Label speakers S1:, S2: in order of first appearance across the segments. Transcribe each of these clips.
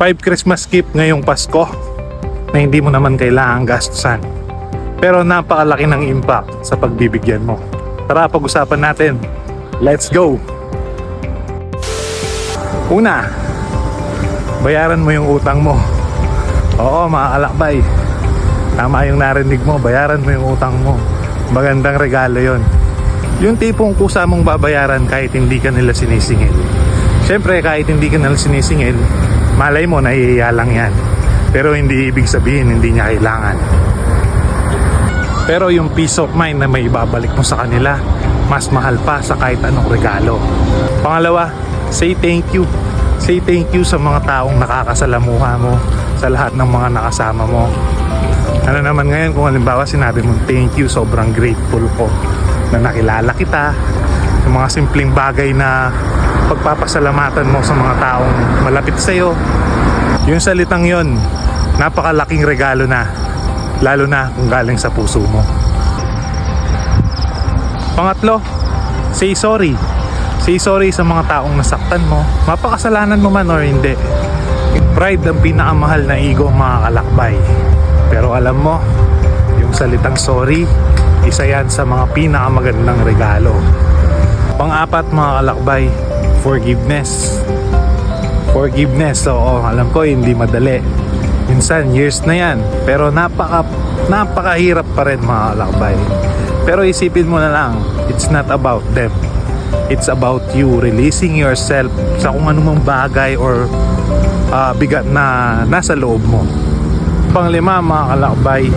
S1: 5 Christmas gift ngayong Pasko na hindi mo naman kailangang gastusan. Pero napakalaki ng impact sa pagbibigyan mo. Tara, pag-usapan natin. Let's go! Una, bayaran mo yung utang mo. Oo, mga kalakbay. Tama yung narinig mo, bayaran mo yung utang mo. Magandang regalo yon. Yung tipong kusa mong babayaran kahit hindi ka nila sinisingil. Siyempre, kahit hindi ka nila sinisingil, malay mo, nahihiya lang yan. Pero hindi ibig sabihin, hindi niya kailangan. Pero yung peace of mind na may ibabalik mo sa kanila, mas mahal pa sa kahit anong regalo. Pangalawa, say thank you. Say thank you sa mga taong nakakasalamuha mo, sa lahat ng mga nakasama mo. Ano naman ngayon kung halimbawa sinabi mo thank you, sobrang grateful ko na nakilala kita. Yung mga simpleng bagay na pagpapasalamatan mo sa mga taong malapit sa'yo. Yung salitang yon, napakalaking regalo na, lalo na kung galing sa puso mo. Pangatlo, say sorry. Say sorry sa mga taong nasaktan mo, mapakasalanan mo man or hindi. Pride ang pinakamahal na ego, mga kalakbay. Pero alam mo, yung salitang sorry, isa yan sa mga pinakamagandang regalo. Pang-apat, mga kalakbay, forgiveness. Forgiveness, oo, alam ko hindi madali. Minsan years na yan, pero napakahirap pa rin, mga kalakbay. Pero isipin mo na lang, it's not about them. It's about you releasing yourself sa kung anumang bagay or bigat na nasa loob mo. Panglima, mga kalakbay,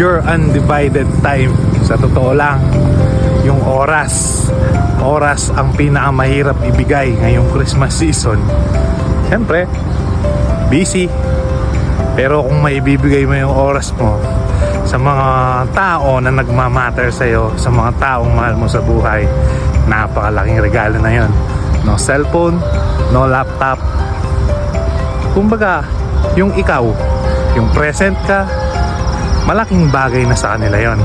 S1: your undivided time. Sa totoo lang, yung oras ang pinakamahirap ibigay ngayong Christmas season. Siyempre, busy. Pero kung maibibigay mo yung oras mo sa mga tao na nagmamatter sa'yo, sa mga taong mahal mo sa buhay, napakalaking regalo na yon. No cellphone, no laptop. Kumbaga, yung ikaw, yung present ka, malaking bagay na sa kanila yon.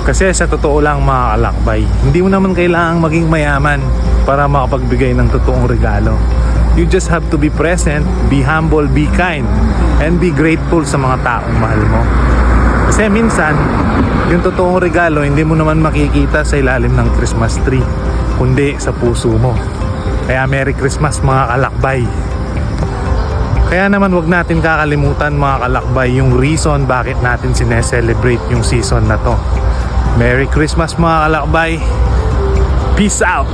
S1: Kasi sa totoo lang, mga kalakbay, hindi mo naman kailangang maging mayaman para makapagbigay ng totoong regalo. You just have to be present, be humble, be kind, and be grateful sa mga taong mahal mo. Kasi minsan, yung totoong regalo, hindi mo naman makikita sa ilalim ng Christmas tree, kundi sa puso mo. Kaya Merry Christmas, mga kalakbay. Kaya naman wag natin kakalimutan, mga kalakbay, yung reason bakit natin sineselebrate yung season na to. Merry Christmas, mga kalakbay. Peace out!